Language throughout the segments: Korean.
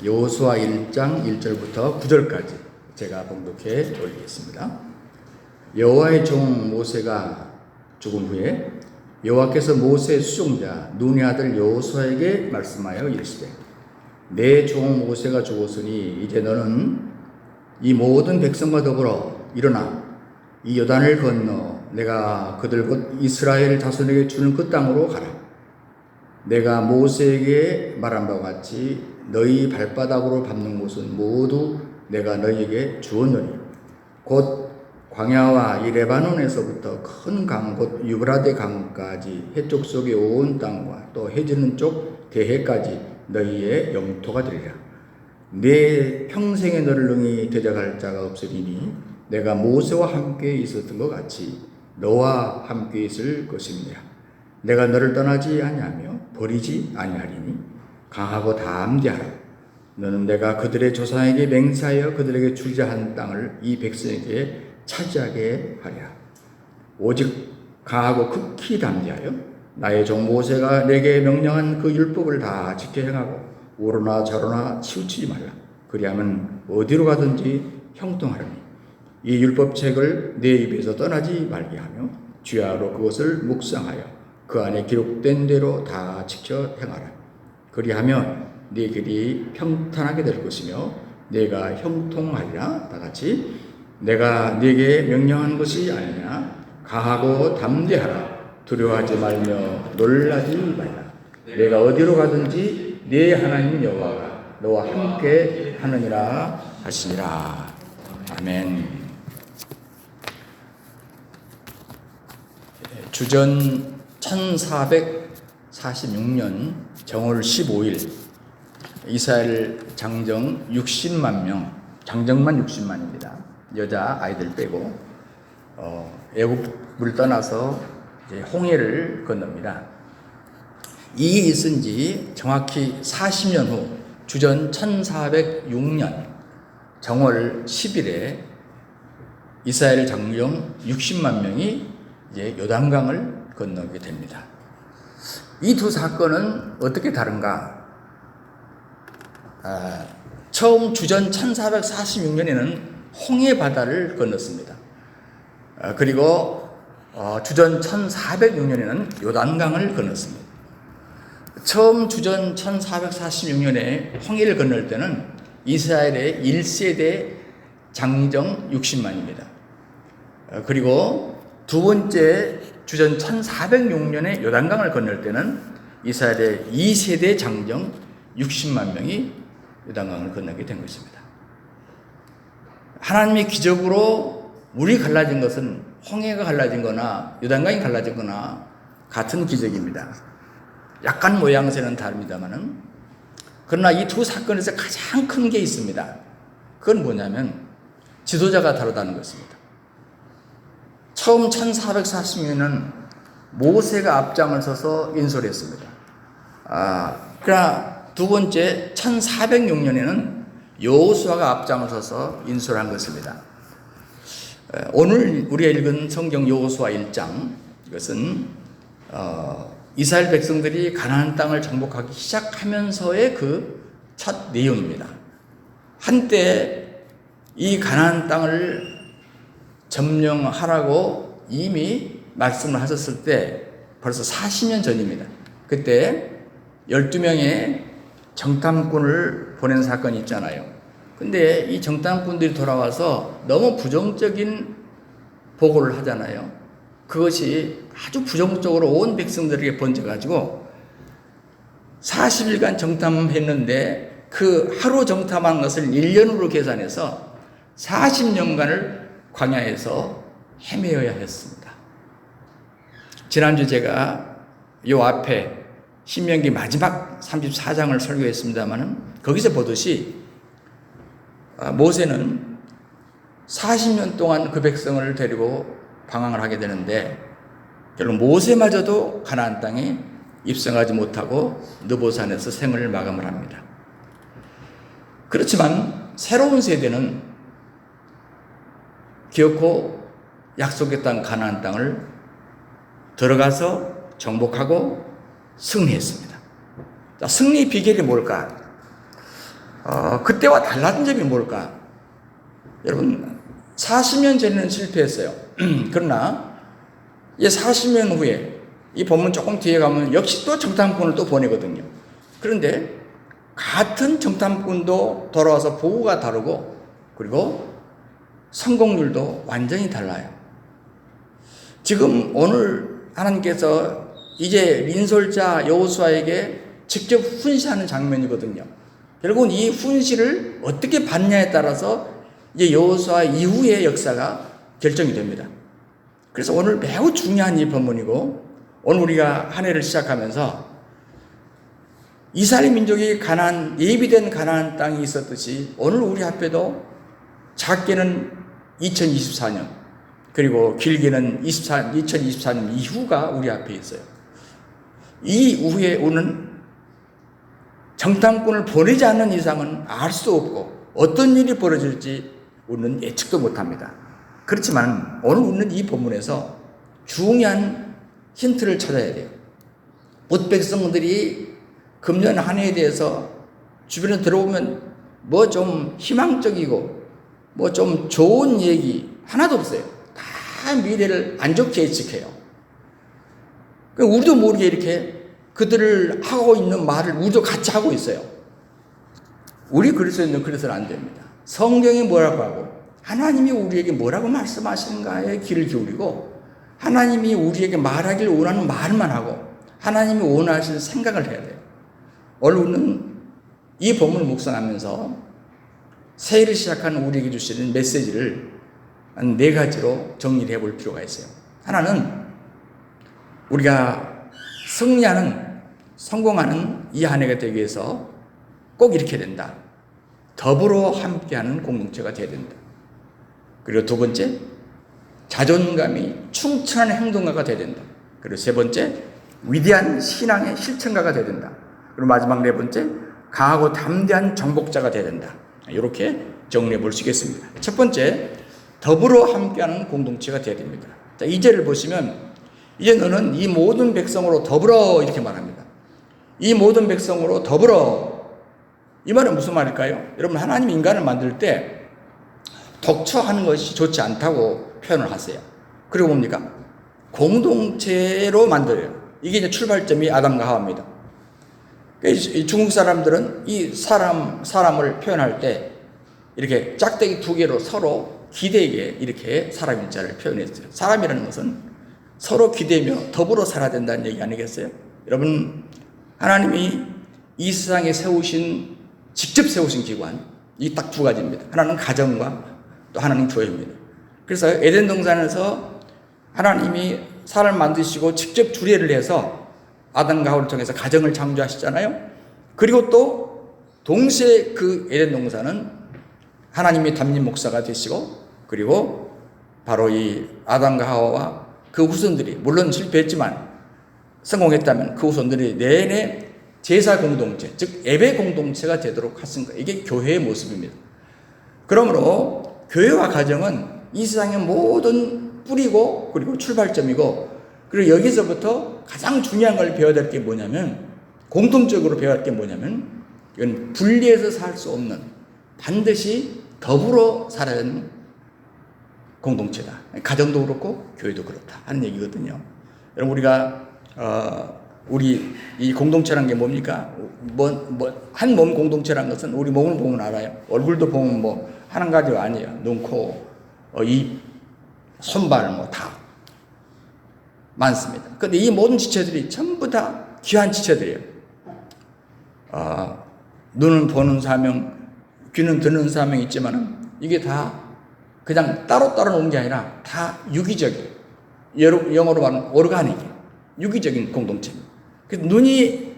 여호수아 1장 1절부터 9절까지 제가 봉독해 올리겠습니다. 여호와의 종 모세가 죽은 후에 여호와께서 모세의 수종자 눈의 아들 여호수아에게 말씀하여 이르시되 내 종 모세가 죽었으니 이제 너는 이 모든 백성과 더불어 일어나 이 요단을 건너 내가 그들 곧 이스라엘 자손에게 주는 그 땅으로 가라. 내가 모세에게 말한 바와 같이 너희 발바닥으로 밟는 곳은 모두 내가 너희에게 주었노니 곧 광야와 이 레바논에서부터 큰 강 곧 유브라데 강까지 해쪽 속의 온 땅과 또 해지는 쪽 대해까지 너희의 영토가 되리라. 내 평생에 너를 능히 대적할 자가 없으리니 내가 모세와 함께 있었던 것 같이 너와 함께 있을 것입니다. 내가 너를 떠나지 아니하며 버리지 아니하리니 강하고 담대하라. 너는 내가 그들의 조상에게 맹세하여 그들에게 주자 한 땅을 이 백성에게 차지하게 하리라. 오직 강하고 극히 담대하여 나의 종 모세가 내게 명령한 그 율법을 다 지켜 행하고 오로나 저로나 치우치지 말라. 그리하면 어디로 가든지 형통하리니 이 율법책을 내 입에서 떠나지 말게 하며 주야로 그것을 묵상하여 그 안에 기록된 대로 다 지켜 행하라. 그리하면 네 길이 평탄하게 될 것이며 내가 형통하리라. 다 같이 내가 네게 명령한 것이 아니냐. 강하고 담대하라. 두려워하지 말며 놀라지 말라. 내가 어디로 가든지 네 하나님 여호와가 너와 함께 하느니라 하시니라. 아멘. 주전 1446년 정월 15일 이스라엘 장정 60만 명, 장정만 60만입니다. 여자 아이들 빼고 애굽을 떠나서 이제 홍해를 건넙니다. 이 일이 있은 지 정확히 40년 후 주전 1406년 정월 10일에 이스라엘 장정 60만 명이 이제 요단강을 건너게 됩니다. 이 두 사건은 어떻게 다른가? 처음 주전 1446년에는 홍해 바다를 건넜습니다. 그리고 주전 1406년에는 요단강을 건넜습니다. 처음 주전 1446년에 홍해를 건널 때는 이스라엘의 1세대 장정 60만입니다. 그리고 두 번째 주전 1406년에 요단강을 건널 때는 이스라엘의 2세대 장정 60만 명이 요단강을 건너게 된 것입니다. 하나님의 기적으로 물이 갈라진 것은 홍해가 갈라진 거나 요단강이 갈라진 거나 같은 기적입니다. 약간 모양새는 다릅니다만은 그러나 이 두 사건에서 가장 큰 게 있습니다. 그건 뭐냐면 지도자가 다르다는 것입니다. 처음 1446년은 모세가 앞장을 서서 인솔했습니다. 그러나 두 번째 1406년에는 여호수아가 앞장을 서서 인솔한 것입니다. 오늘 우리가 읽은 성경 여호수아 1장 이것은 이스라엘 백성들이 가나안 땅을 정복하기 시작하면서의 그 첫 내용입니다. 한때 이 가나안 땅을 점령하라고 이미 말씀을 하셨을 때 벌써 40년 전입니다. 그때 12명의 정탐꾼을 보낸 사건이 있잖아요. 근데 이 정탐꾼들이 돌아와서 너무 부정적인 보고를 하잖아요. 그것이 아주 부정적으로 온 백성들에게 번져가지고 40일간 정탐했는데 그 하루 정탐한 것을 1년으로 계산해서 40년간을 광야에서 헤매어야 했습니다. 지난주 제가 이 앞에 신명기 마지막 34장을 설교했습니다마는 거기서 보듯이 모세는 40년 동안 그 백성을 데리고 방황을 하게 되는데 결국 모세마저도 가나안 땅에 입성하지 못하고 느보산에서 생을 마감을 합니다. 그렇지만 새로운 세대는 기어코 약속의 땅 가나안 땅을 들어가서 정복하고 승리했습니다. 자, 승리 비결이 뭘까? 그때와 달라진 점이 뭘까? 여러분 40년 전에는 실패했어요. 그러나 이 40년 후에 이 본문 조금 뒤에 가면 역시 또 정탐꾼을 또 보내거든요. 그런데 같은 정탐꾼도 돌아와서 보고가 다르고 그리고 성공률도 완전히 달라요. 지금 오늘 하나님께서 이제 민솔자 여호수아에게 직접 훈시하는 장면이거든요. 결국은 이 훈시를 어떻게 받냐에 따라서 이제 여호수아 이후의 역사가 결정이 됩니다. 그래서 오늘 매우 중요한 이 본문이고 오늘 우리가 한 해를 시작하면서 이스라엘 민족이 예비된 가나안 땅이 있었듯이 오늘 우리 앞에도 작게는 2024년 그리고 길게는 2024년 이후가 우리 앞에 있어요. 이 이후에 오는 정탐꾼을 보내지 않는 이상은 알 수 없고 어떤 일이 벌어질지 우리는 예측도 못합니다. 그렇지만 오늘 우리는 이 본문에서 중요한 힌트를 찾아야 돼요. 붓 백성들이 금년 한 해에 대해서 주변에 들어보면 뭐 좀 희망적이고 뭐 좀 좋은 얘기 하나도 없어요. 다 미래를 안 좋게 예측해요. 우리도 모르게 이렇게 그들을 하고 있는 말을 우리도 같이 하고 있어요. 우리 그리스도인은 그래서는 안 됩니다. 성경이 뭐라고 하고 하나님이 우리에게 뭐라고 말씀하시는가에 귀를 기울이고 하나님이 우리에게 말하길 원하는 말만 하고 하나님이 원하시는 생각을 해야 돼요. 오늘 우리는 이 본문을 묵상하면서 새해를 시작하는 우리에게 주시는 메시지를 한 4가지로 정리를 해볼 필요가 있어요. 하나는 우리가 승리하는 성공하는 이 한 해가 되기 위해서 꼭 이렇게 된다. 더불어 함께하는 공동체가 되어야 된다. 그리고 2번째, 자존감이 충천한 행동가가 되어야 된다. 그리고 3번째, 위대한 신앙의 실천가가 되어야 된다. 그리고 마지막 4번째, 강하고 담대한 정복자가 되어야 된다. 이렇게 정리해 볼 수 있겠습니다. 첫 번째, 더불어 함께하는 공동체가 되어야 됩니다. 자, 2절을 보시면 이제 너는 이 모든 백성으로 더불어 이렇게 말합니다. 이 모든 백성으로 더불어. 이 말은 무슨 말일까요? 여러분 하나님 인간을 만들 때 독처하는 것이 좋지 않다고 표현을 하세요. 그리고 뭡니까? 공동체로 만들어요. 이게 이제 출발점이 아담과 하와입니다. 중국 사람들은 이 사람을 표현할 때 이렇게 짝대기 2개로 서로 기대게 이렇게 사람 인자를 표현했어요. 사람이라는 것은 서로 기대며 더불어 살아야 된다는 얘기 아니겠어요? 여러분 하나님이 이 세상에 직접 세우신 기관 이 딱 2가지입니다. 하나는 가정과 또 하나는 교회입니다. 그래서 에덴 동산에서 하나님이 사람을 만드시고 직접 주례를 해서 아담과 하와를 통해서 가정을 창조하시잖아요. 그리고 또 동시에 그 에덴 동산은 하나님이 담임 목사가 되시고 그리고 바로 이 아담과 하와와 그 후손들이 물론 실패했지만 성공했다면 그 후손들이 내내 제사 공동체, 즉 예배 공동체가 되도록 하신 거예요. 이게 교회의 모습입니다. 그러므로 교회와 가정은 이 세상의 모든 뿌리고 그리고 출발점이고 그리고 여기서부터 가장 중요한 걸 배워야 될 게 뭐냐면 공통적으로 배워야 할 게 뭐냐면 이건 분리해서 살 수 없는 반드시 더불어 살아야 하는 공동체다. 가정도 그렇고 교회도 그렇다 하는 얘기거든요. 여러분 우리가 우리 이 공동체라는 게 뭡니까? 한 몸 공동체라는 것은 우리 몸을 보면 알아요. 얼굴도 보면 뭐 하는 가지가 아니에요. 눈, 코, 입, 손발 뭐 다 많습니다. 그런데 이 모든 지체들이 전부 다 귀한 지체들이에요. 눈은 보는 사명, 귀는 듣는 사명이 있지만 이게 다 그냥 따로따로 놓은 게 아니라 다 유기적이에요. 영어로 말하면 오르가닉, 유기적인 공동체입니다. 그래서 눈이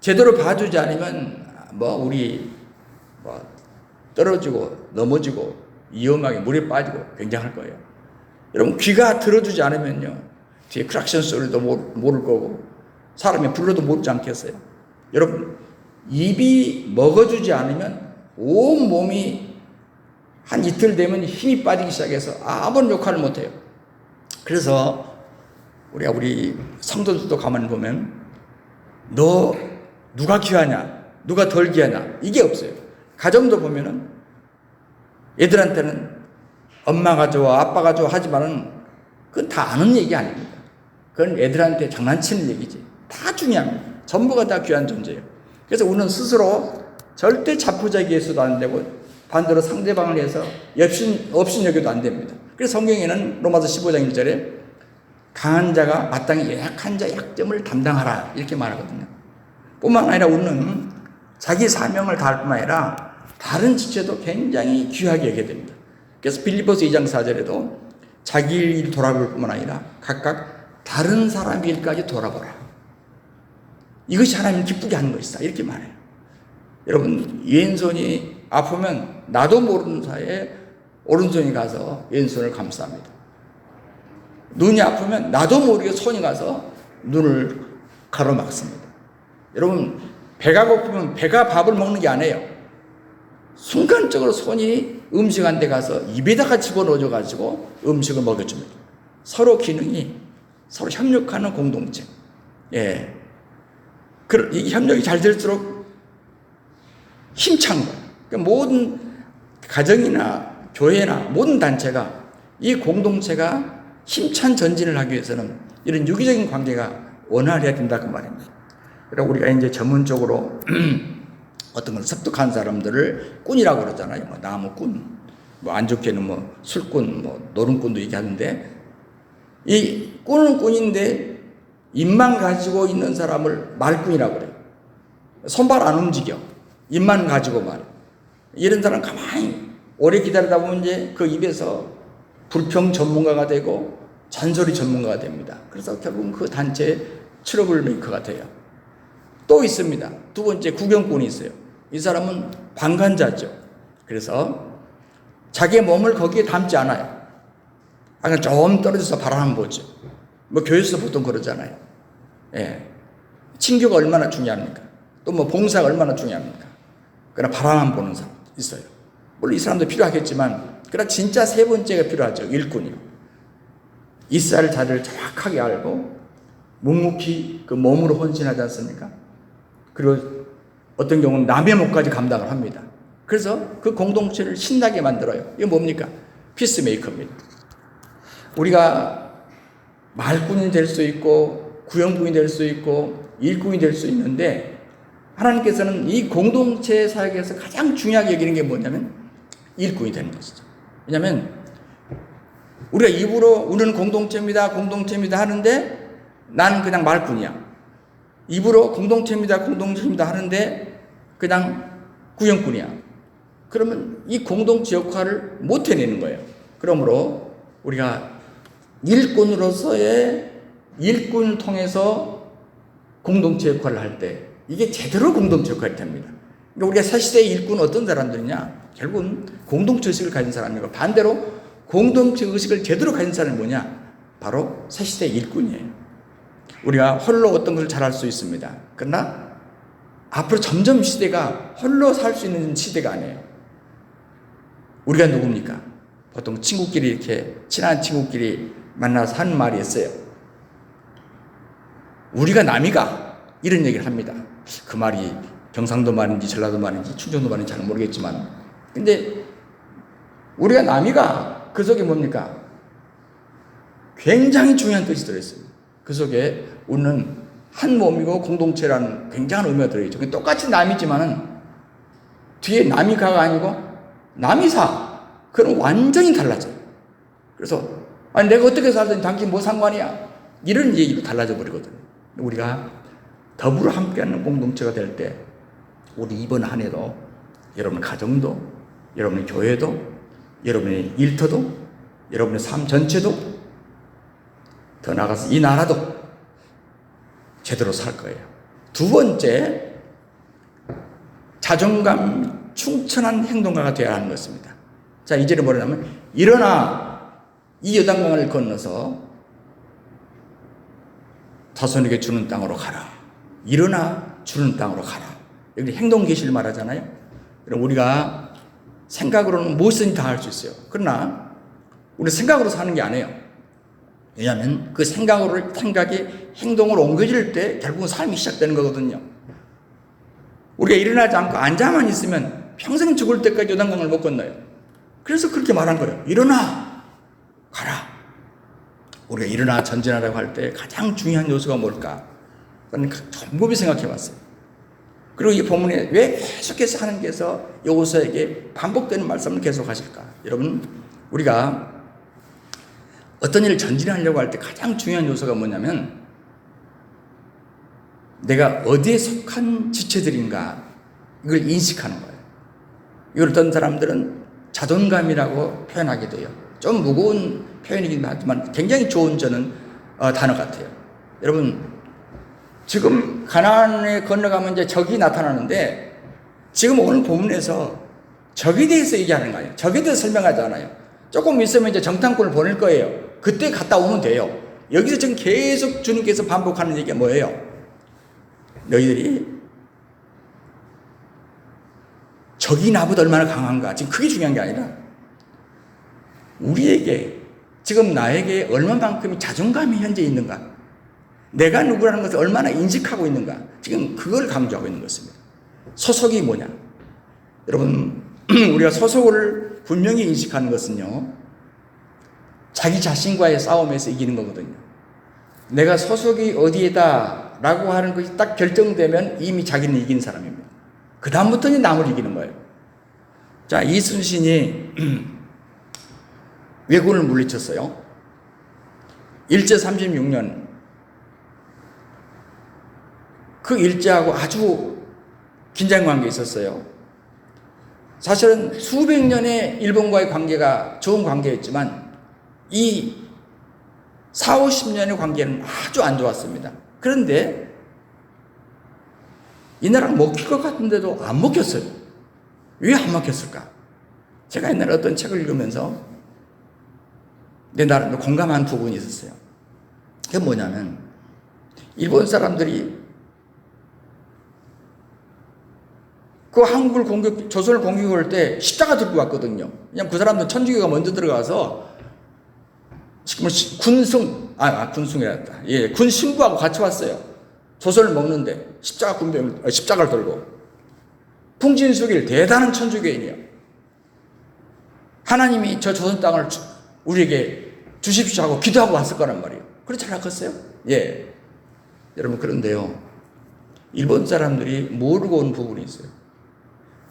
제대로 봐주지 않으면 우리 떨어지고 넘어지고 위험하게 물에 빠지고 굉장할 거예요. 여러분 귀가 들어주지 않으면요 뒤에 크락션 소리도 모를 거고 사람이 불러도 모르지 않겠어요. 여러분 입이 먹어주지 않으면 온 몸이 한 이틀 되면 힘이 빠지기 시작해서 아무런 역할을 못해요. 그래서 우리 성도들도 가만히 보면 너 누가 귀하냐 누가 덜 귀하냐 이게 없어요. 가정도 보면은 애들한테는 엄마가 좋아, 아빠가 좋아 하지만은 그건 다 아는 얘기 아닙니다. 그건 애들한테 장난치는 얘기지. 다 중요합니다. 전부가 다 귀한 존재예요. 그래서 우리는 스스로 절대 자포자기해서도 안 되고 반대로 상대방을 위해서 업신여겨도 안 됩니다. 그래서 성경에는 로마서 15장 1절에 강한 자가 마땅히 약한 자 약점을 담당하라 이렇게 말하거든요. 뿐만 아니라 우리는 자기 사명을 다할 뿐만 아니라 다른 지체도 굉장히 귀하게 여겨야 됩니다. 그래서 빌립보서 2장 4절에도 자기 일 돌아볼 뿐만 아니라 각각 다른 사람 일까지 돌아보라. 이것이 하나님을 기쁘게 하는 것이다. 이렇게 말해요. 여러분, 왼손이 아프면 나도 모르는 사이에 오른손이 가서 왼손을 감쌉니다. 눈이 아프면 나도 모르게 손이 가서 눈을 가로막습니다. 여러분, 배가 고프면 배가 밥을 먹는 게 아니에요. 순간적으로 손이 음식 한 데 가서 입에다가 집어넣어줘 가지고 음식을 먹여줍니다. 서로 기능이 서로 협력하는 공동체. 예. 이 협력이 잘 될수록 힘찬 거예요. 그러니까 모든 가정이나 교회나 모든 단체가 이 공동체가 힘찬 전진을 하기 위해서는 이런 유기적인 관계가 원활해야 된다 그 말입니다. 그러니까 우리가 이제 전문적으로 어떤 걸 습득한 사람들을 꾼이라고 그러잖아요. 뭐 나무꾼, 뭐 안 좋게는 뭐 술꾼, 뭐 노름꾼도 얘기하는데 이 꾼은 꾼인데 입만 가지고 있는 사람을 말꾼이라고 그래요. 손발 안 움직여. 입만 가지고 말. 이런 사람 가만히 오래 기다리다 보면 이제 그 입에서 불평 전문가가 되고 잔소리 전문가가 됩니다. 그래서 결국은 그 단체의 트러블 메이커가 돼요. 또 있습니다. 두 번째 구경꾼이 있어요. 이 사람은 방관자죠. 그래서 자기의 몸을 거기에 담지 않아요. 그냥 좀 떨어져서 바라만 보죠. 뭐 교회에서 보통 그러잖아요. 예. 친교가 얼마나 중요합니까? 또 뭐 봉사가 얼마나 중요합니까? 그러나 바라만 보는 사람 있어요. 물론 이 사람도 필요하겠지만, 그러나 진짜 세 번째가 필요하죠. 일꾼이요. 있어야 할 자리를 정확하게 알고 묵묵히 그 몸으로 헌신하지 않습니까? 그리고 어떤 경우는 남의 몫까지 감당을 합니다. 그래서 그 공동체를 신나게 만들어요. 이게 뭡니까? 피스메이커입니다. 우리가 말꾼이 될 수 있고 구형꾼이 될 수 있고 일꾼이 될 수 있는데, 하나님께서는 이 공동체 사역에서 가장 중요하게 여기는 게 뭐냐면 일꾼이 되는 것이죠. 왜냐하면 우리가 입으로 우리는 공동체입니다 하는데 나는 그냥 말꾼이야. 입으로 공동체입니다 하는데 그냥 구형꾼이야. 그러면 이 공동체 역할을 못 해내는 거예요. 그러므로 우리가 일꾼으로서의 일꾼을 통해서 공동체 역할을 할 때 이게 제대로 공동체 역할이 됩니다. 그러니까 우리가 새시대의 일꾼은 어떤 사람들이냐? 결국은 공동체 의식을 가진 사람이고, 반대로 공동체 의식을 제대로 가진 사람이 뭐냐? 바로 새시대의 일꾼이에요. 우리가 홀로 어떤 것을 잘할 수 있습니다. 그러나 앞으로 점점 시대가 홀로 살 수 있는 시대가 아니에요. 우리가 누굽니까? 보통 친구끼리 이렇게 친한 친구끼리 만나서 하는 말이 있어요. 우리가 남이가 이런 얘기를 합니다. 그 말이 경상도 말인지 전라도 말인지 충청도 말인지 잘 모르겠지만, 근데 우리가 남이가 그 속에 뭡니까? 굉장히 중요한 뜻이 들어있어요. 그 속에 우리는 한 몸이고 공동체라는 굉장한 의미가 들어있죠. 똑같이 남이지만은 뒤에 남이가가 아니고 남이사, 그럼 완전히 달라져요. 그래서 아니 내가 어떻게 살든 당신 뭐 상관이야, 이런 얘기로 달라져 버리거든요. 우리가 더불어 함께하는 공동체가 될 때 우리 이번 한 해도 여러분 가정도, 여러분의 교회도, 여러분의 일터도, 여러분의 삶 전체도, 더 나아가서 이 나라도 제대로 살 거예요. 두 번째, 자존감 충천한 행동가가 되어야 하는 것입니다. 자, 이제는 뭐냐면 일어나 이 요단강을 건너서 자손에게 주는 땅으로 가라. 일어나 주는 땅으로 가라. 여기 행동 계시를 말하잖아요. 그럼 우리가 생각으로는 무엇이든지 다 할 수 있어요. 그러나 우리 생각으로 사는 게 아니에요. 왜냐하면 그 생각이 행동으로 옮겨질 때 결국은 삶이 시작되는 거거든요. 우리가 일어나지 않고 앉아만 있으면 평생 죽을 때까지 요단강을 못 건너요. 그래서 그렇게 말한 거예요. 일어나! 가라! 우리가 일어나 전진하라고 할 때 가장 중요한 요소가 뭘까? 저는 곰곰이 생각해 봤어요. 그리고 이 본문에 왜 계속해서 하나님께서 여호수아에게 반복되는 말씀을 계속 하실까? 여러분, 우리가 어떤 일을 전진하려고 할 때 가장 중요한 요소가 뭐냐면 내가 어디에 속한 지체들인가 이걸 인식하는 거예요. 이걸 어떤 사람들은 자존감이라고 표현하게 돼요. 좀 무거운 표현이긴 하지만 굉장히 좋은 저는 단어 같아요. 여러분, 지금 가나안에 건너가면 이제 적이 나타나는데 지금 오늘 본문에서 적에 대해서 얘기하는 거예요. 적에 대해서 설명하지 않아요. 조금 있으면 이제 정탐꾼을 보낼 거예요. 그때 갔다 오면 돼요. 여기서 지금 계속 주님께서 반복하는 얘기가 뭐예요? 너희들이 적이 나보다 얼마나 강한가. 지금 그게 중요한 게 아니라 우리에게 지금 나에게 얼마만큼의 자존감이 현재 있는가, 내가 누구라는 것을 얼마나 인식하고 있는가, 지금 그걸 강조하고 있는 것입니다. 소속이 뭐냐? 여러분, 우리가 소속을 분명히 인식하는 것은요, 자기 자신과의 싸움에서 이기는 거거든요. 내가 소속이 어디에다 라고 하는 것이 딱 결정되면 이미 자기는 이긴 사람입니다. 그 다음부터는 남을 이기는 거예요. 자, 이순신이 왜군을 물리쳤어요. 일제 36년 그 일제하고 아주 긴장관계가 있었어요. 사실은 수백 년의 일본과의 관계가 좋은 관계였지만 이 4, 50년의 관계는 아주 안 좋았습니다. 그런데 이 나라가 먹힐 것 같은데도 안 먹혔어요. 왜 안 먹혔을까? 제가 옛날에 어떤 책을 읽으면서 내 나름대로 공감한 부분이 있었어요. 그게 뭐냐면 일본 사람들이 그 한국을 조선을 공격할 때 십자가 들고 왔거든요. 그냥 그 사람들 천주교가 먼저 들어가서 군승이랬다. 예, 군 신부하고 같이 왔어요. 조선을 먹는데 십자가를 들고. 풍진수길 대단한 천주교인이에요. 하나님이 저 조선 땅을 우리에게 주십시오 하고 기도하고 왔을 거란 말이에요. 그렇지 않았겠어요? 예. 여러분, 그런데요, 일본 사람들이 모르고 온 부분이 있어요.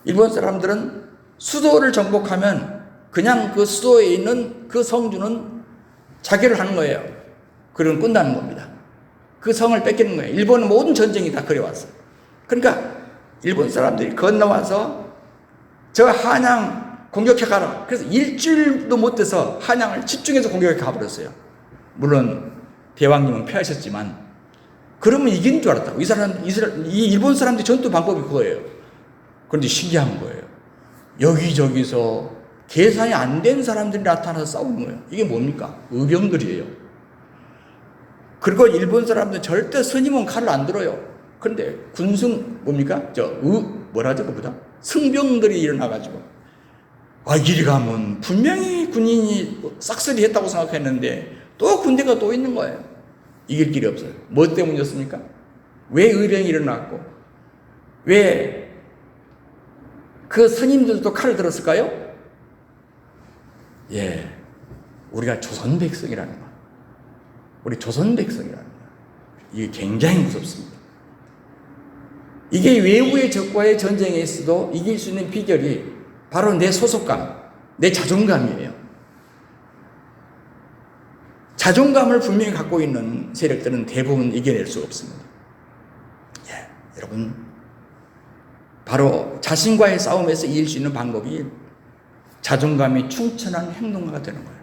일본 사람들은 수도를 정복하면 그냥 그 수도에 있는 그 성주는 자기를 하는 거예요. 그러면 끝나는 겁니다. 그 성을 뺏기는 거예요. 일본은 모든 전쟁이 다 그래왔어요. 그러니까 일본 사람들이 건너와서 저 한양 공격해 가라. 그래서 일주일도 못 돼서 한양을 집중해서 공격해 가버렸어요. 물론 대왕님은 피하셨지만 그러면 이기는 줄 알았다고. 이 일본 사람들의 전투 방법이 그거예요. 그런데 신기한 거예요. 여기저기서 계산이 안 된 사람들이 나타나서 싸우는 거예요. 이게 뭡니까? 의병들이에요. 그리고 일본 사람들은 절대 스님은 칼을 안 들어요. 그런데 뭡니까? 뭐라죠, 그보다? 승병들이 일어나가지고, 이리 가면 분명히 군인이 싹쓸이 했다고 생각했는데, 또 군대가 또 있는 거예요. 이길 길이 없어요. 뭐 때문이었습니까? 왜 의병이 일어났고, 왜 그 스님들도 칼을 들었을까요? 예, 우리가 조선 백성이라는 거. 우리 조선 백성이라는 거. 이게 굉장히 무섭습니다. 이게 외부의 적과의 전쟁에 있어도 이길 수 있는 비결이 바로 내 소속감, 내 자존감이에요. 자존감을 분명히 갖고 있는 세력들은 대부분 이겨낼 수 없습니다. 예, 여러분, 바로 자신과의 싸움에서 이길 수 있는 방법이 자존감이 충천한 행동가가 되는 거예요.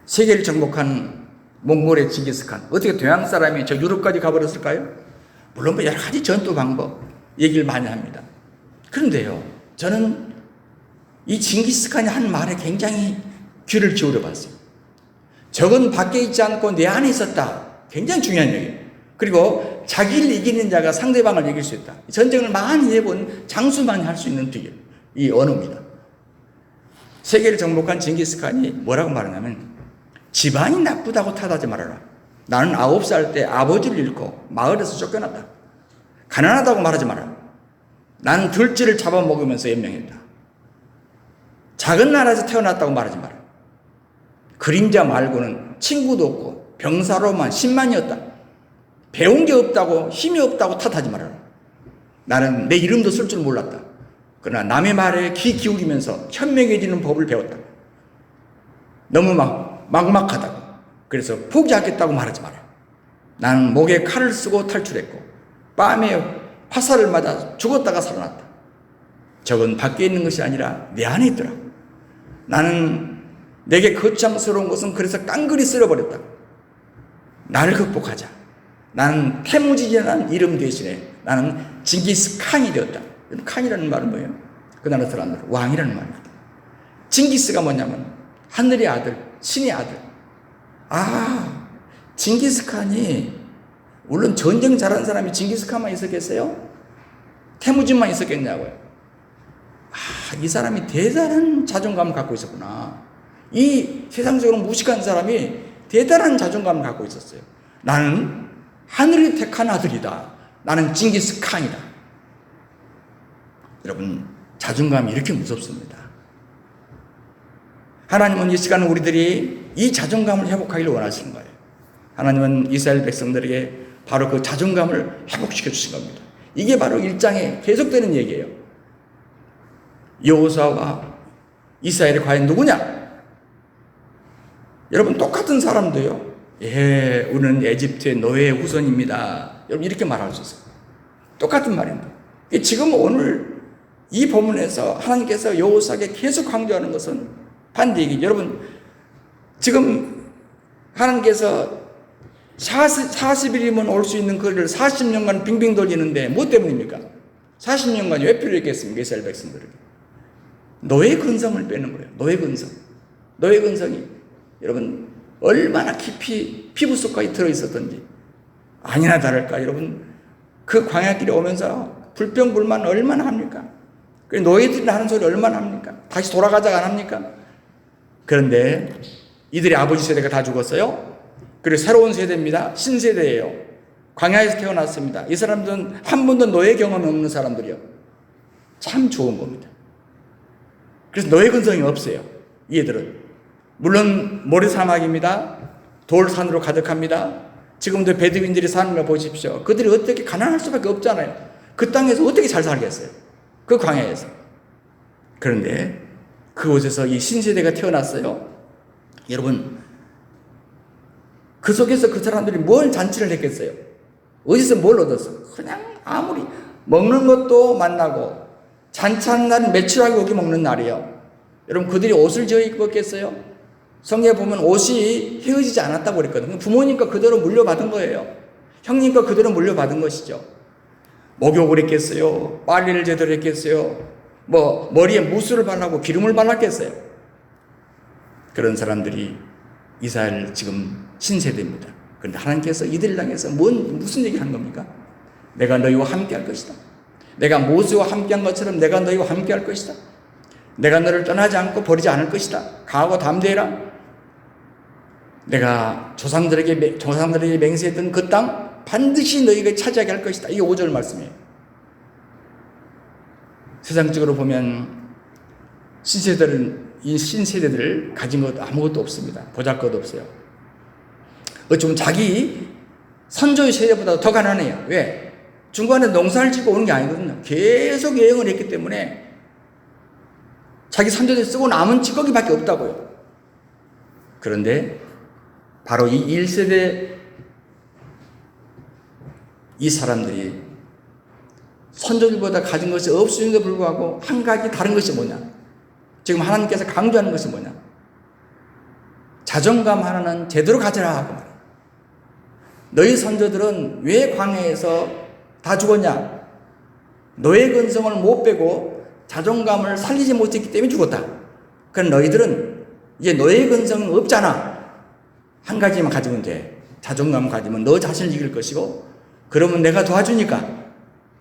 세계를 정복한 몽골의 징기스칸, 어떻게 동양 사람이 저 유럽까지 가버렸을까요? 물론 여러 가지 전투 방법 얘기를 많이 합니다. 그런데요, 저는 이 징기스칸이 한 말에 굉장히 귀를 기울여 봤어요. 적은 밖에 있지 않고 내 안에 있었다. 굉장히 중요한 얘기예요. 그리고 자기를 이기는 자가 상대방을 이길 수 있다. 전쟁을 많이 해본 장수만이 할 수 있는 비결, 이 언어입니다. 세계를 정복한 징기스칸이 뭐라고 말하냐면, 집안이 나쁘다고 탓하지 말아라. 나는 9살 때 아버지를 잃고 마을에서 쫓겨났다. 가난하다고 말하지 마라. 나는 들쥐를 잡아먹으면서 연명했다. 작은 나라에서 태어났다고 말하지 마라. 그림자 말고는 친구도 없고 병사로만 10만이었다. 배운 게 없다고 힘이 없다고 탓하지 말아라. 나는 내 이름도 쓸 줄 몰랐다. 그러나 남의 말에 귀 기울이면서 현명해지는 법을 배웠다. 너무 막막하다고. 그래서 포기하겠다고 말하지 마라. 나는 목에 칼을 쓰고 탈출했고 뺨에 화살을 맞아 죽었다가 살아났다. 적은 밖에 있는 것이 아니라 내 안에 있더라. 나는 내게 거창스러운 것은 그래서 깡그리 쓸어버렸다. 나를 극복하자. 나는 태무지전한 이름 대신에 나는 징기스칸이 되었다. 칸이라는 말은 뭐예요? 그 나라 사람들 왕이라는 말입니다. 징기스가 뭐냐면 하늘의 아들, 신의 아들. 징기스칸이 물론 전쟁 잘하는 사람이 징기스칸만 있었겠어요? 태무진만 있었겠냐고요. 이 사람이 대단한 자존감을 갖고 있었구나. 이 세상적으로 무식한 사람이 대단한 자존감을 갖고 있었어요. 나는 하늘이 택한 아들이다. 나는 징기스칸이다. 여러분, 자존감이 이렇게 무섭습니다. 하나님은 이 시간 우리들이 이 자존감을 회복하기를 원하시는 거예요. 하나님은 이스라엘 백성들에게 바로 그 자존감을 회복시켜 주신 겁니다. 이게 바로 1장에 계속되는 얘기예요. 여호수아와 이스라엘이 과연 누구냐? 여러분, 똑같은 사람도요. 우리는 에집트의 노예의 후손입니다. 여러분, 이렇게 말할 수 있어요. 똑같은 말입니다. 지금 오늘 이 본문에서 하나님께서 여호수아에게 계속 강조하는 것은 반대이기. 여러분, 지금 하나님께서 40일이면 올 수 있는 거리를 40년간 빙빙 돌리는데 뭐 때문입니까? 40년간이 왜 필요했겠습니까? 이스라엘 백성들에게. 노예 근성을 빼는 거예요. 노예 근성. 노예 근성이 여러분 얼마나 깊이 피부 속까지 들어있었던지 아니나 다를까 여러분 그 광야길에 오면서 불평불만 얼마나 합니까? 노예들이 하는 소리 얼마나 합니까? 다시 돌아가자가 안 합니까? 그런데 이들의 아버지 세대가 다 죽었어요. 그리고 새로운 세대입니다. 신세대예요. 광야에서 태어났습니다. 이 사람들은 한 번도 노예 경험이 없는 사람들이요. 참 좋은 겁니다. 그래서 노예 근성이 없어요. 이 애들은. 물론 모래사막입니다. 돌산으로 가득합니다. 지금도 베두인들이 사는 거 보십시오. 그들이 어떻게 가난할 수밖에 없잖아요. 그 땅에서 어떻게 잘 살겠어요? 그 광야에서. 그런데 그곳에서 이 신세대가 태어났어요. 여러분, 그 속에서 그 사람들이 뭘 잔치를 했겠어요? 어디서 뭘 얻었어? 그냥 아무리 먹는 것도 만나고 잔치하는 날은 매출하게 고기 먹는 날이에요. 여러분, 그들이 옷을 지어 입었겠어요? 성경에 보면 옷이 헤어지지 않았다고 그랬거든요. 부모님과 그대로 물려받은 거예요. 형님과 그대로 물려받은 것이죠. 목욕을 했겠어요? 빨래를 제대로 했겠어요? 머리에 무스를 발라고 기름을 발랐겠어요? 그런 사람들이 이스라엘 지금 신세대입니다. 그런데 하나님께서 이들 향해서 무슨 얘기를 한 겁니까? 내가 너희와 함께 할 것이다. 내가 모세와 함께 한 것처럼 내가 너희와 함께 할 것이다. 내가 너를 떠나지 않고 버리지 않을 것이다. 강하고 담대해라. 내가 조상들에게 맹세했던 그 땅 반드시 너희가 차지하게 할 것이다. 이게 5절 말씀이에요. 세상적으로 보면 신세대들 가진 것 아무것도 없습니다. 보잘것 없어요. 어쩌면 자기 선조의 세대보다 더 가난해요. 왜? 중간에 농사를 짓고 오는 게 아니거든요. 계속 여행을 했기 때문에 자기 선조들 쓰고 남은 찌꺼기밖에 없다고요. 그런데 바로 이 1세대 이 사람들이 선조들보다 가진 것이 없음에도 불구하고 한 가지 다른 것이 뭐냐? 지금 하나님께서 강조하는 것이 뭐냐? 자존감 하나는 제대로 가져라 하고 말이야. 너희 선조들은 왜 광야에서 다 죽었냐? 노예 근성을 못 빼고 자존감을 살리지 못했기 때문에 죽었다. 그럼 너희들은 이제 노예 근성은 없잖아. 한 가지만 가지면 돼. 자존감 가지면 너 자신을 이길 것이고, 그러면 내가 도와주니까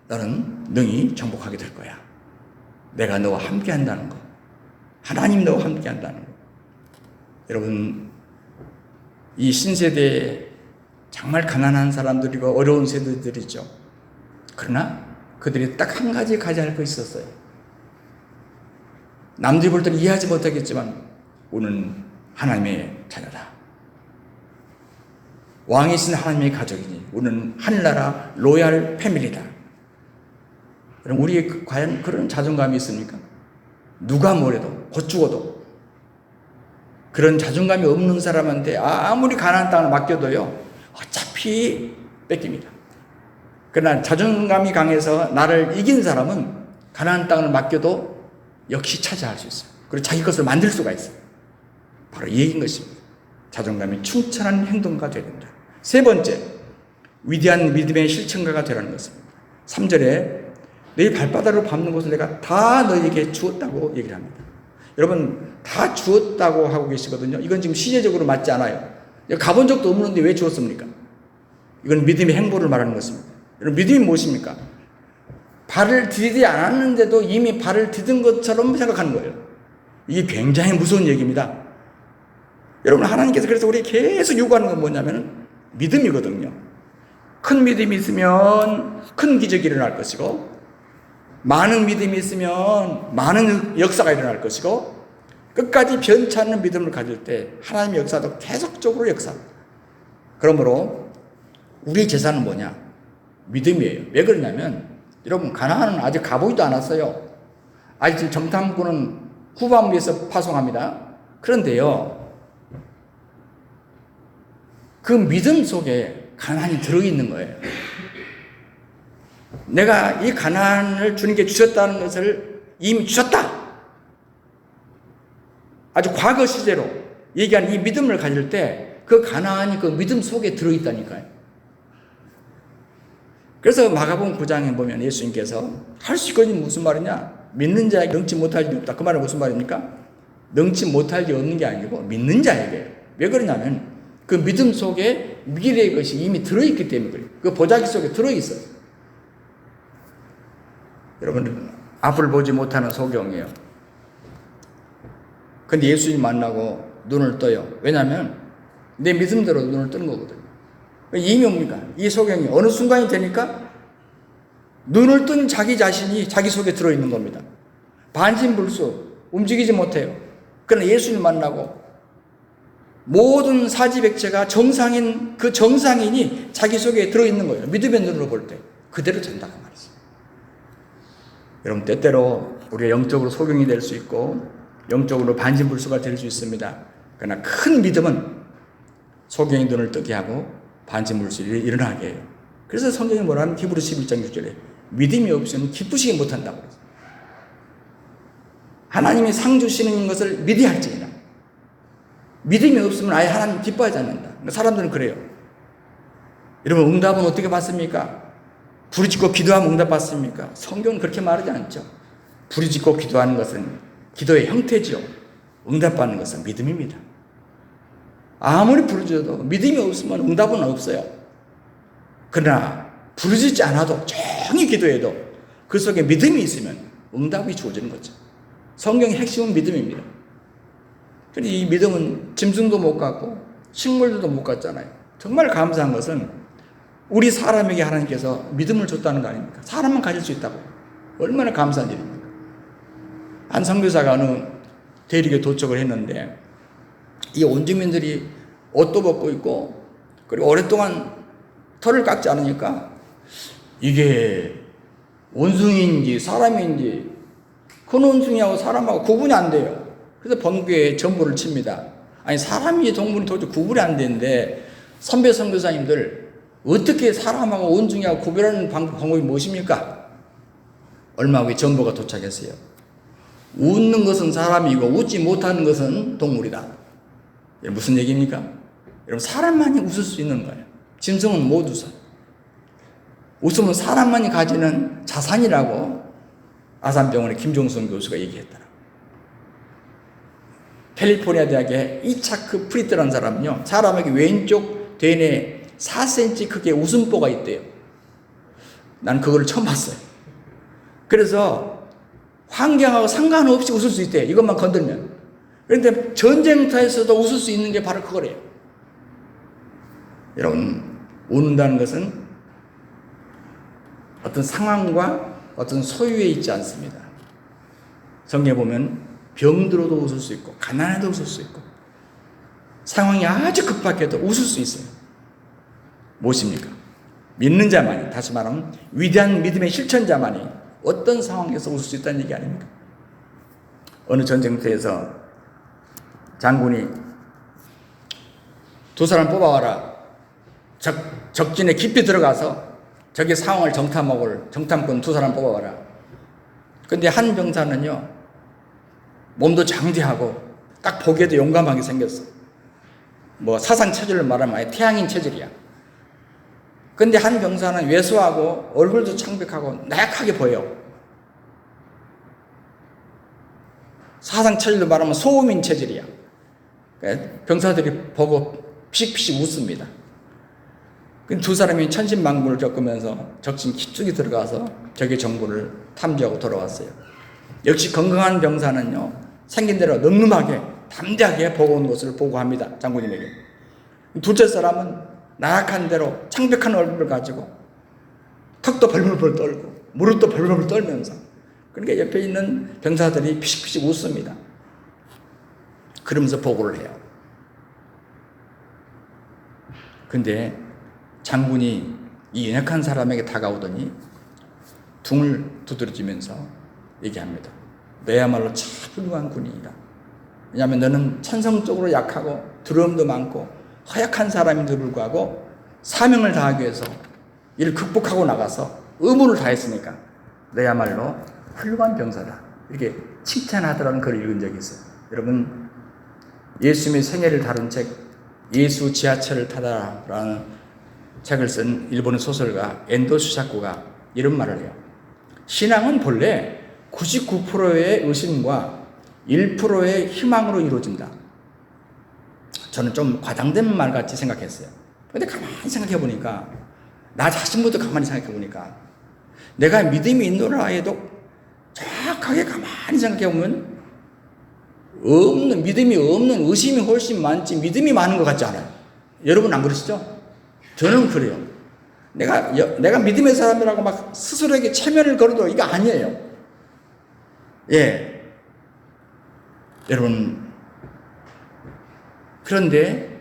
너는 능히 정복하게 될 거야. 내가 너와 함께 한다는 거. 하나님 너와 함께 한다는 거. 여러분, 이 신세대에 정말 가난한 사람들이고 어려운 세대들이죠. 그러나 그들이 딱 한 가지 가져야 할 거 있었어요. 남들이 볼 때는 이해하지 못하겠지만 우리는 하나님의 자녀다. 왕이신 하나님의 가족이니 우리는 하늘나라 로얄 패밀리다. 그럼 우리의 과연 그런 자존감이 있습니까? 누가 뭐래도 곧 죽어도 그런 자존감이 없는 사람한테 아무리 가나안 땅을 맡겨도요 어차피 뺏깁니다. 그러나 자존감이 강해서 나를 이긴 사람은 가나안 땅을 맡겨도 역시 차지할 수 있어요. 그리고 자기 것을 만들 수가 있어요. 바로 이 얘기인 것입니다. 자존감이 충천한 행동가 되야 된다. 세 번째, 위대한 믿음의 실천가가 되라는 것입니다. 3절에 너희 발바닥으로 밟는 것을 내가 다 너희에게 주었다고 얘기를 합니다. 여러분, 다 주었다고 하고 계시거든요. 이건 지금 시제적으로 맞지 않아요. 가본 적도 없는데 왜 주었습니까? 이건 믿음의 행보를 말하는 것입니다. 여러분, 믿음이 무엇입니까? 발을 디디지 않았는데도 이미 발을 디딘 것처럼 생각하는 거예요. 이게 굉장히 무서운 얘기입니다. 여러분, 하나님께서 그래서 우리 계속 요구하는 건 뭐냐면 믿음이거든요. 큰 믿음이 있으면 큰 기적이 일어날 것이고, 많은 믿음이 있으면 많은 역사가 일어날 것이고, 끝까지 변치 않는 믿음을 가질 때 하나님의 역사도 계속적으로 역사합니다. 그러므로 우리 재산은 뭐냐? 믿음이에요. 왜 그러냐면 여러분, 가나안은 아직 가보지도 않았어요. 아직 정탐꾼은 후반부에서 파송합니다. 그런데요, 그 믿음 속에 가나안이 들어있는 거예요. 내가 이 가나안을 주님께 주셨다는 것을 이미 주셨다. 아주 과거 시제로 얘기한 이 믿음을 가질 때 그 가나안이 그 믿음 속에 들어있다니까요. 그래서 마가복음 9장에 보면 예수님께서 할 수 있거니 무슨 말이냐? 믿는 자에게 능치 못할 일이 없다. 그 말은 무슨 말입니까? 능치 못할 일이 없는 게 아니고 믿는 자에게. 왜 그러냐면 그 믿음 속에 미래의 것이 이미 들어있기 때문에 그래요. 그 보자기 속에 들어있어요. 여러분, 앞을 보지 못하는 소경이에요. 근데 예수님 만나고 눈을 떠요. 왜냐하면 내 믿음대로 눈을 뜨는 거거든요. 이미 뭡니까? 이 소경이 어느 순간이 되니까 눈을 뜬 자기 자신이 자기 속에 들어있는 겁니다. 반신불수 움직이지 못해요. 그러나 예수님 만나고 모든 사지백체가 정상인 그 정상인이 자기 속에 들어있는 거예요. 믿음의 눈으로 볼 때 그대로 된다고 말이죠. 여러분, 때때로 우리가 영적으로 소경이 될 수 있고 영적으로 반신불수가 될 수 있습니다. 그러나 큰 믿음은 소경의 눈을 뜨게 하고 반신불수를 일어나게 해요. 그래서 성경이 뭐라 하면 히브리서 11장 6절에 믿음이 없으면 기쁘시게 못한다고 그래요. 하나님이 상 주시는 것을 믿어야 할지니라. 믿음이 없으면 아예 하나님 기뻐하지 않는다. 사람들은 그래요. 여러분, 응답은 어떻게 받습니까? 부르짖고 기도하면 응답 받습니까? 성경은 그렇게 말하지 않죠. 부르짖고 기도하는 것은 기도의 형태지요. 응답받는 것은 믿음입니다. 아무리 부르짖어도 믿음이 없으면 응답은 없어요. 그러나 부르짖지 않아도 조용히 기도해도 그 속에 믿음이 있으면 응답이 주어지는 거죠. 성경의 핵심은 믿음입니다. 그런데 이 믿음은 짐승도 못 갖고 식물들도 못 갖잖아요. 정말 감사한 것은 우리 사람에게 하나님께서 믿음을 줬다는 거 아닙니까? 사람만 가질 수 있다고. 얼마나 감사한 일입니까? 한 선교사가 어느 대륙에 도착을 했는데 이 원주민들이 옷도 벗고 있고 그리고 오랫동안 털을 깎지 않으니까 이게 원숭이인지 사람인지 큰 원숭이하고 사람하고 구분이 안 돼요. 그래서 번개에 전부를 칩니다. 아니, 사람이 동물이 도저히 구분이 안 되는데 선배 선교사님들 어떻게 사람하고 원숭이하고 구별하는 방법이 무엇입니까? 얼마 후에 전보가 도착했어요. 웃는 것은 사람이고 웃지 못하는 것은 동물이다. 무슨 얘기입니까? 여러분, 사람만이 웃을 수 있는 거예요. 짐승은 못 웃어. 웃음은 사람만이 가지는 자산이라고 아산병원의 김종선 교수가 얘기했더라. 캘리포니아 대학의 이차크 프리트라는 사람은요, 사람에게 왼쪽 대뇌에 4cm 크기의 웃음보가 있대요. 난 그걸 처음 봤어요. 그래서 환경하고 상관없이 웃을 수 있대요. 이것만 건들면. 그런데 전쟁터에서도 웃을 수 있는 게 바로 그거래요. 여러분, 웃는다는 것은 어떤 상황과 어떤 소유에 있지 않습니다. 성경에 보면 병들어도 웃을 수 있고 가난해도 웃을 수 있고 상황이 아주 급박해도 웃을 수 있어요. 무엇입니까? 믿는 자만이, 다시 말하면 위대한 믿음의 실천자만이 어떤 상황에서 웃을 수 있다는 얘기 아닙니까? 어느 전쟁터에서 장군이 두 사람 뽑아와라. 적진에 깊이 들어가서 적의 상황을 정탐꾼 두 사람 뽑아와라. 근데 한 병사는요, 몸도 장대하고 딱 보기에도 용감하게 생겼어. 뭐 사상 체질을 말하면 아예 태양인 체질이야. 근데 한 병사는 왜소하고 얼굴도 창백하고 나약하게 보여. 사상 체질로 말하면 소음인 체질이야. 병사들이 보고 피식피식 웃습니다. 두 사람이 천신만고를 겪으면서 적진 깊숙이 들어가서 적의 정보를 탐지하고 돌아왔어요. 역시 건강한 병사는요, 생긴 대로 늠름하게 담대하게 보고 온 것을 보고합니다. 장군님에게. 둘째 사람은 나약한 대로 창백한 얼굴을 가지고 턱도 벌벌벌 떨고 무릎도 벌벌벌 떨면서, 그러니까 옆에 있는 병사들이 피식피식 웃습니다. 그러면서 보고를 해요. 근데 장군이 이 연약한 사람에게 다가오더니 등을 두드려주면서 얘기합니다. 너야말로 참 훌륭한 군인이다. 왜냐하면 너는 천성적으로 약하고 두려움도 많고 허약한 사람인데도 불구하고 사명을 다하기 위해서 이를 극복하고 나가서 의무를 다했으니까 너야말로 훌륭한 병사다. 이렇게 칭찬하더라는 글을 읽은 적이 있어요. 여러분, 예수님의 생애를 다룬 책 예수 지하철을 타다라는 책을 쓴 일본의 소설가 엔도 슈사코가 이런 말을 해요. 신앙은 본래 99%의 의심과 1%의 희망으로 이루어진다. 저는 좀 과장된 말 같이 생각했어요. 근데 가만히 생각해 보니까, 나 자신부터 가만히 생각해 보니까, 내가 믿음이 있노라 해도 정확하게 가만히 생각해 보면 믿음이 없는 의심이 훨씬 많지 믿음이 많은 것 같지 않아요? 여러분 안 그러시죠? 저는 그래요. 내가 믿음의 사람이라고 막 스스로에게 체면을 걸어도 이거 아니에요. 예. 여러분, 그런데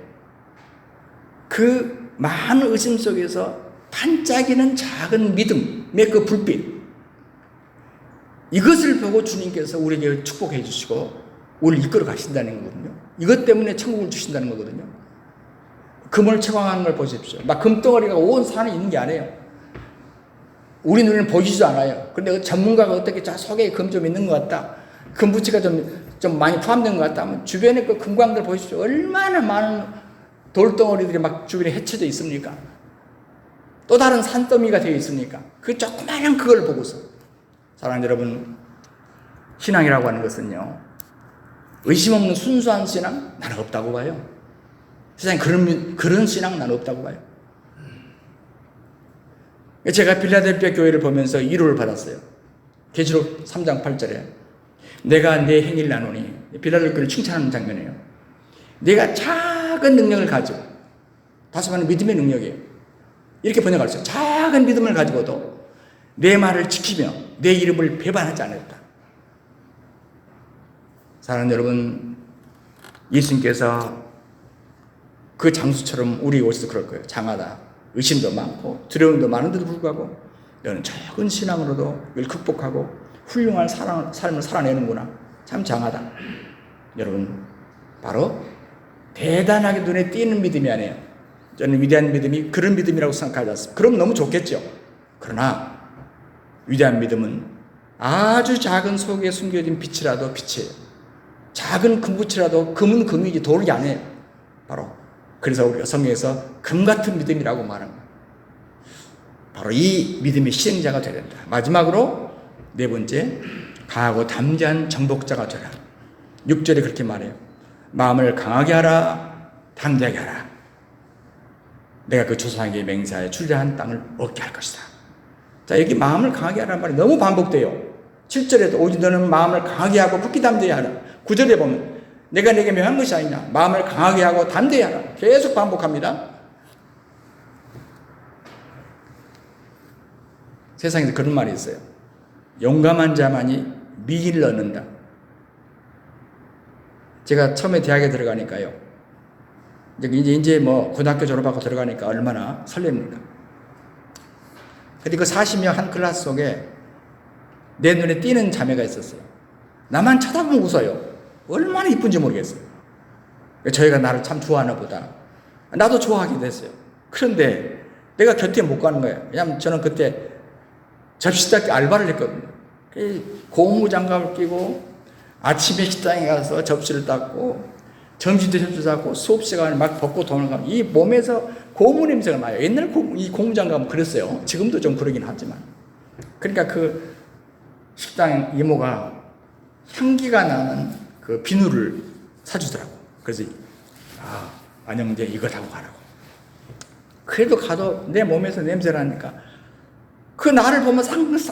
그 많은 의심 속에서 반짝이는 작은 믿음의 그 불빛, 이것을 보고 주님께서 우리에게 축복해 주시고 우리를 이끌어 가신다는 거거든요. 이것 때문에 천국을 주신다는 거거든요. 금을 채광하는 걸 보십시오. 막 금덩어리가 온 산에 있는 게 아니에요. 우리 눈에는 보이지도 않아요. 그런데 전문가가 어떻게 저 속에 금 좀 있는 것 같다, 금부치가 좀 많이 포함된 것 같다 하면 주변에 그 금광들 보십시오. 얼마나 많은 돌덩어리들이 막 주변에 헤쳐져 있습니까? 또 다른 산더미가 되어 있습니까? 그 조그마한 그걸 보고서, 사랑하는 여러분, 신앙이라고 하는 것은요, 의심 없는 순수한 신앙 나는 없다고 봐요. 세상에 그런 신앙 나는 없다고 봐요. 제가 필라델피아 교회를 보면서 위로를 받았어요. 계시록 3장 8절에 내가 내 행위를 나누니, 필라델피아를 칭찬하는 장면이에요. 내가 작은 능력을 가지고, 다시 말하면 믿음의 능력이에요. 이렇게 번역할 수 있어요. 작은 믿음을 가지고도 내 말을 지키며 내 이름을 배반하지 않았다. 사랑하는 여러분, 예수님께서 그 장수처럼 우리 옷에서 그럴 거예요. 장하다, 의심도 많고 두려움도 많은데도 불구하고 너는 작은 신앙으로도 이걸 극복하고 훌륭한 삶을 살아내는구나. 참 장하다. 여러분, 바로 대단하게 눈에 띄는 믿음이 아니에요. 저는 위대한 믿음이 그런 믿음이라고 생각하지 않습니다. 그럼 너무 좋겠죠. 그러나 위대한 믿음은 아주 작은 속에 숨겨진 빛이라도 빛이에요. 작은 금붙이라도 금은 금이지 돌이 아니에요. 바로 그래서 우리가 성경에서 금 같은 믿음이라고 말합니다. 바로 이 믿음의 실행자가 되야 된다. 마지막으로 네 번째, 강하고 담대한 정복자가 되라. 6절에 그렇게 말해요. 마음을 강하게 하라, 담대하게 하라. 내가 그 조상에게 맹세하여 출애한 땅을 얻게 할 것이다. 자, 여기 마음을 강하게 하라는 말이 너무 반복돼요. 7절에도 오직 너는 마음을 강하게 하고 굳게 담대히 하라. 9절에 보면 내가 내게 명한 것이 아니냐, 마음을 강하게 하고 담대히 하라. 계속 반복합니다. 세상에서 그런 말이 있어요. 용감한 자만이 미기를 얻는다. 제가 처음에 대학에 들어가니까요. 이제 뭐 고등학교 졸업하고 들어가니까 얼마나 설렙니까? 근데 그 40명 한 클래스 속에 내 눈에 띄는 자매가 있었어요. 나만 쳐다보면 웃어요. 얼마나 이쁜지 모르겠어요. 저희가 나를 참 좋아하나 보다. 나도 좋아하게 됐어요. 그런데 내가 곁에 못 가는 거예요. 왜냐하면 저는 그때 접시닦기 알바를 했거든요. 고무장갑을 끼고 아침에 식당에 가서 접시를 닦고 점심때 접시 닦고 수업 시간에 막 벗고 돈을 가면 이 몸에서 고무 냄새가 나요. 옛날 이 고무장갑은 그랬어요. 지금도 좀 그러긴 하지만. 그러니까 그 식당 이모가 향기가 나는 그 비누를 사주더라고. 그래서 안영재 이거 타고 가라고. 그래도 가도 내 몸에서 냄새가 나니까 그 나를 보면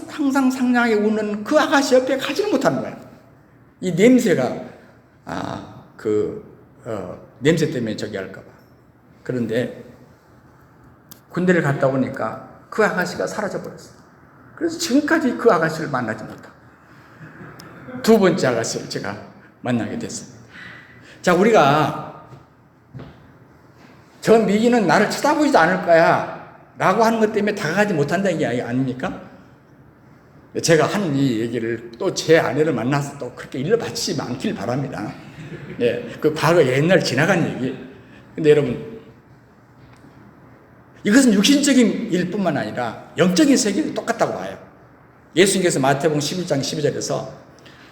항상 상냥하게 웃는 그 아가씨 옆에 가지를 못하는 거야. 이 냄새가 냄새 때문에 저기 할까봐. 그런데 군대를 갔다 오니까 그 아가씨가 사라져버렸어. 그래서 지금까지 그 아가씨를 만나지 못하고 두 번째 아가씨를 제가 만나게 됐습니다. 자, 우리가 저 미기는 나를 쳐다보지도 않을 거야 라고 하는 것 때문에 다가가지 못한다는 게 아닙니까? 제가 한 이 얘기를 또 제 아내를 만나서 또 그렇게 일러 바치지 않길 바랍니다. 예, 그 과거 옛날 지나간 얘기. 근데 여러분, 이것은 육신적인 일뿐만 아니라 영적인 세계도 똑같다고 봐요. 예수님께서 마태복음 11장 12절에서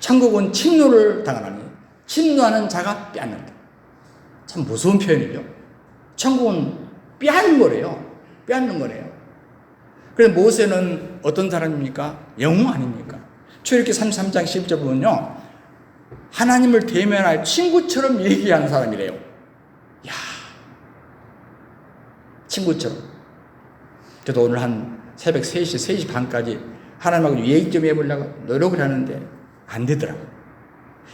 천국은 침노를 당하나니 침노하는 자가 빼앗는다. 참 무서운 표현이죠. 천국은 빼앗는 거래요. 빼앗는 거래요. 그래서 모세는 어떤 사람입니까? 영웅 아닙니까? 출애굽기 33장 11절 보면요, 하나님을 대면할 친구처럼 얘기하는 사람이래요. 야, 친구처럼. 저도 오늘 한 새벽 3시, 3시 반까지 하나님하고 얘기 좀 해보려고 노력을 하는데 안 되더라고요.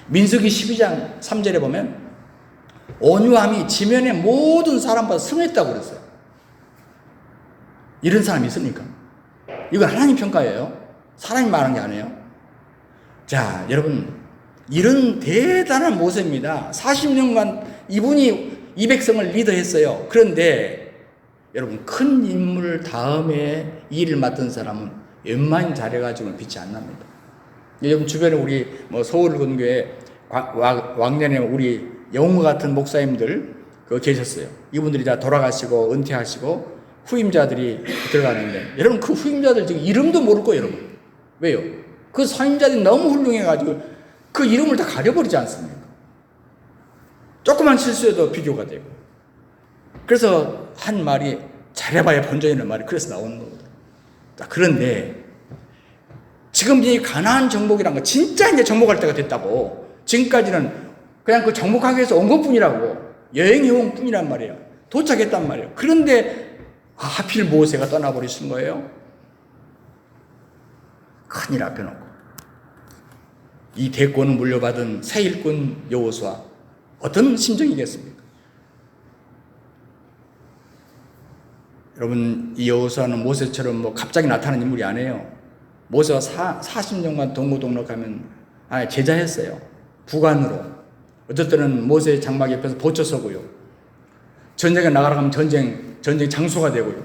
민수기 12장 3절에 보면 온유함이 지면의 모든 사람보다 승했다고 그랬어요. 이런 사람이 있습니까? 이건 하나님 평가예요. 사람이 말한 게 아니에요. 자, 여러분, 이런 대단한 모세입니다. 40년간 이분이 이 백성을 리더했어요. 그런데 여러분, 큰 인물 다음에 이 일을 맡은 사람은 웬만히 잘해가지고는 빛이 안 납니다. 여러분, 주변에 우리 서울근교회 왕년에 우리 영웅 같은 목사님들 계셨어요. 이분들이 다 돌아가시고 은퇴하시고 후임자들이 들어가는데, 여러분, 그 후임자들 지금 이름도 모를 거예요, 여러분. 왜요? 그 선임자들이 너무 훌륭해가지고 그 이름을 다 가려버리지 않습니까? 조그만 실수에도 비교가 되고. 그래서 한 말이 잘해봐야 본전이라는 말이 그래서 나오는 겁니다. 그런데 지금 이 가나안 정복이란 거 진짜 이제 정복할 때가 됐다고. 지금까지는 그냥 그 정복하기 위해서 온 것뿐이라고. 여행해 온 뿐이란 말이에요. 도착했단 말이에요. 그런데 하필 모세가 떠나버리신 거예요. 큰일 앞에 놓고 이 대권을 물려받은 새 일꾼 여호수아 어떤 심정이겠습니까? 여러분, 이 여호수아는 모세처럼 뭐 갑자기 나타난 인물이 아니에요. 모세가 40년간 동고동락하면 제자했어요. 부관으로. 어떨 때는 모세의 장막 옆에서 보쳐 서고요. 전쟁에 나가라 하면 전쟁 장수가 되고요.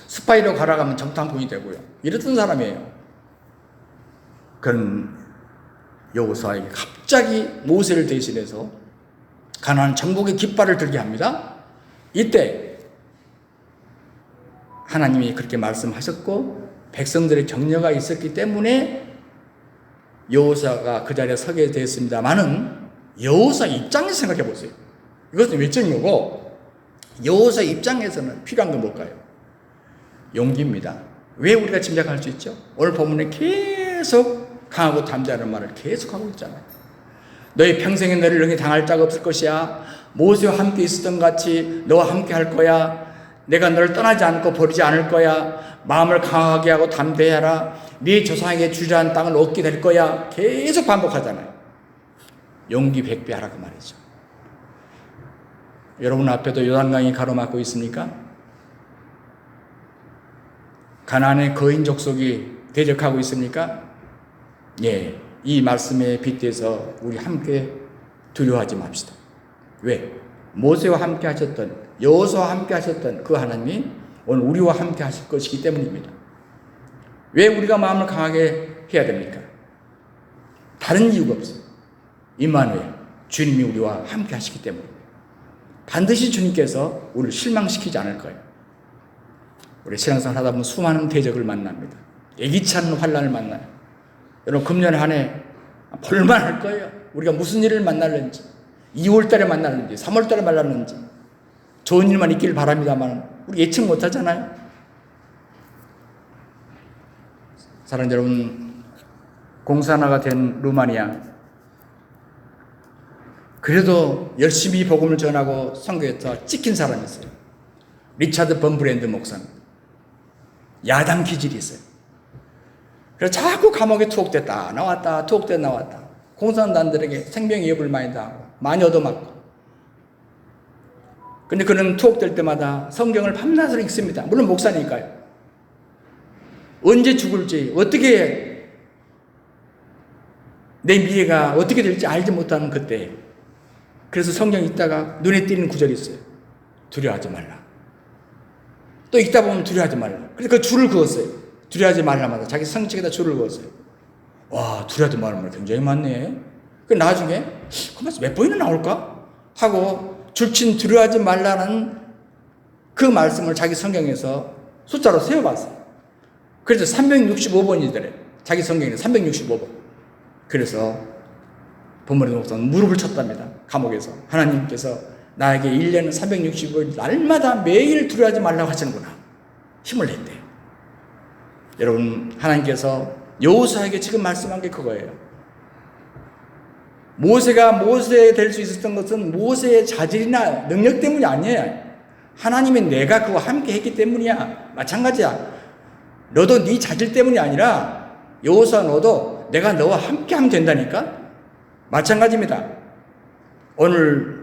스파이로 가라 하면 정탐꾼이 되고요. 이랬던 사람이에요. 그런 여호수아에게 갑자기 모세를 대신해서 가나안 정복의 깃발을 들게 합니다. 이때 하나님이 그렇게 말씀하셨고 백성들의 격려가 있었기 때문에 여호수아가 그 자리에 서게 됐습니다만은 여호수아 입장에서 생각해 보세요. 이것은 외적인 거고 여호수아 입장에서는 필요한 건 뭘까요? 용기입니다. 왜 우리가 짐작할 수 있죠? 오늘 본문에 계속 강하고 담대하는 말을 계속하고 있잖아요. 너희 평생에 너를 능히 당할 자가 없을 것이야. 모세와 함께 있었던 같이 너와 함께 할 거야. 내가 너를 떠나지 않고 버리지 않을 거야. 마음을 강하게 하고 담대하라. 네 조상에게 주리한 땅을 얻게 될 거야. 계속 반복하잖아요. 용기 100배 하라 그 말이죠. 여러분 앞에도 요단강이 가로막고 있습니까? 가나안의 거인 족속이 대적하고 있습니까? 예, 이 말씀에 빗대서 우리 함께 두려워하지 맙시다. 왜? 모세와 함께 하셨던, 여호수아와 함께 하셨던 그 하나님이 오늘 우리와 함께 하실 것이기 때문입니다. 왜 우리가 마음을 강하게 해야 됩니까? 다른 이유가 없어요. 임마누엘, 주님이 우리와 함께 하시기 때문입니다. 반드시 주님께서 우리를 실망시키지 않을 거예요. 우리 신앙생활 하다 보면 수많은 대적을 만납니다. 예기치 않은 환난을 만나요. 여러분 금년 한 해 볼만할 거예요. 우리가 무슨 일을 만날는지, 2월달에 만날는지, 3월달에 만날는지 좋은 일만 있길 바랍니다만 우리 예측 못하잖아요. 사랑하는 여러분, 공산화가 된 루마니아, 그래도 열심히 복음을 전하고 선교에서 찍힌 사람이 있어요. 리차드 범브랜드 목사입니다. 야당 기질이 있어요. 그래서 자꾸 감옥에 투옥됐다 나왔다, 투옥됐다 나왔다. 공산당들에게 생명 위협을 많이 당하고 많이 얻어맞고. 근데 그는 투옥될 때마다 성경을 밤낮으로 읽습니다. 물론 목사니까요. 언제 죽을지, 어떻게 내 미래가 어떻게 될지 알지 못하는 그때, 그래서 성경 읽다가 눈에 띄는 구절이 있어요. 두려워하지 말라. 또 읽다 보면 두려워하지 말라. 그래서 그 줄을 그었어요. 두려워하지 말라마다 자기 성책에다 줄을 그었어요. 와, 두려워하지 말라 말 굉장히 많네. 그 나중에 그 말씀 몇 번이나 나올까 하고 줄친 두려워하지 말라는 그 말씀을 자기 성경에서 숫자로 세워봤어요. 그래서 365번이더래. 자기 성경에는 365번. 그래서 본문의 목사는 무릎을 쳤답니다. 감옥에서. 하나님께서 나에게 1년은 365일 날마다 매일 두려워하지 말라고 하시는구나. 힘을 냈대요. 여러분, 하나님께서 여호수아에게 지금 말씀한 게 그거예요. 모세가 모세 될 수 있었던 것은 모세의 자질이나 능력 때문이 아니에요. 하나님의 내가 그와 함께 했기 때문이야. 마찬가지야. 너도 네 자질 때문이 아니라 여호수아 너도 내가 너와 함께 하면 된다니까. 마찬가지입니다. 오늘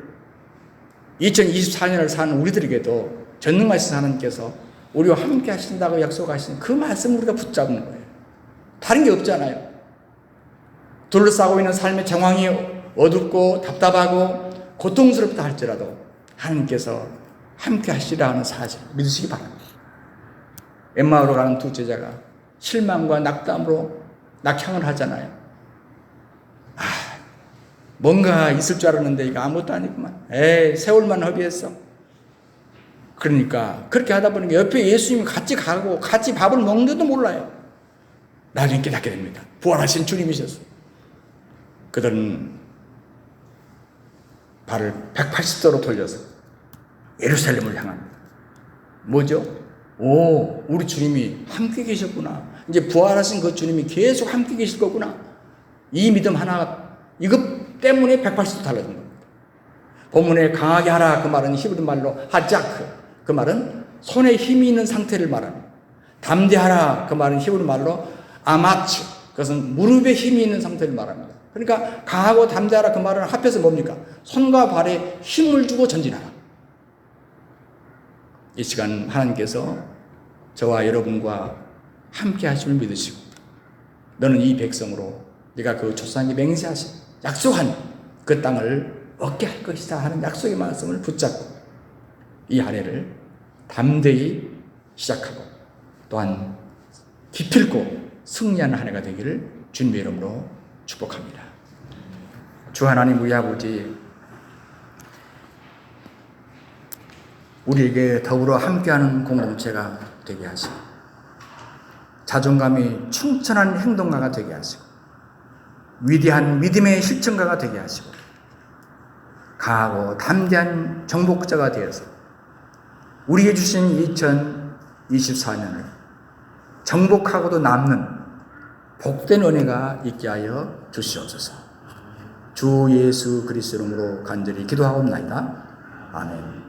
2024년을 사는 우리들에게도 전능하신 하나님께서 우리와 함께 하신다고 약속하신 그 말씀을 우리가 붙잡는 거예요. 다른 게 없잖아요. 둘러싸고 있는 삶의 정황이 어둡고 답답하고 고통스럽다 할지라도 하나님께서 함께 하시라 하는 사실 믿으시기 바랍니다. 엠마오로 가는 두 제자가 실망과 낙담으로 낙향을 하잖아요. 뭔가 있을 줄 알았는데 이거 아무것도 아니구만. 세월만 허비했어. 그러니까 그렇게 하다 보니까 옆에 예수님이 같이 가고 같이 밥을 먹는데도 몰라요. 나중에 깨닫게 됩니다. 부활하신 주님이셨어요. 그들은 발을 180도로 돌려서 예루살렘을 향합니다. 뭐죠? 오, 우리 주님이 함께 계셨구나. 이제 부활하신 그 주님이 계속 함께 계실 거구나. 이 믿음 하나, 이것 때문에 180도 달라진 겁니다. 본문에 강하게 하라 그 말은 히브리 말로 하자크, 그 말은 손에 힘이 있는 상태를 말합니다. 담대하라 그 말은 히브리 말로 아마츠, 그것은 무릎에 힘이 있는 상태를 말합니다. 그러니까 강하고 담대하라 그 말은 합해서 뭡니까? 손과 발에 힘을 주고 전진하라. 이 시간 하나님께서 저와 여러분과 함께 하심을 믿으시고, 너는 이 백성으로 네가 그 조상이 맹세하신 약속한 그 땅을 얻게 할 것이다 하는 약속의 말씀을 붙잡고 이 한 해를 담대히 시작하고 또한 기필코 승리하는 한 해가 되기를 주님의 이름으로 축복합니다. 주 하나님 우리 아버지, 우리에게 더불어 함께하는 공동체가 되게 하시고 자존감이 충천한 행동가가 되게 하시고 위대한 믿음의 실천가가 되게 하시고 강하고 담대한 정복자가 되어서 우리에게 주신 2024년을 정복하고도 남는 복된 은혜가 있게 하여 주시옵소서. 주 예수 그리스도 이름으로 간절히 기도하옵나이다. 아멘.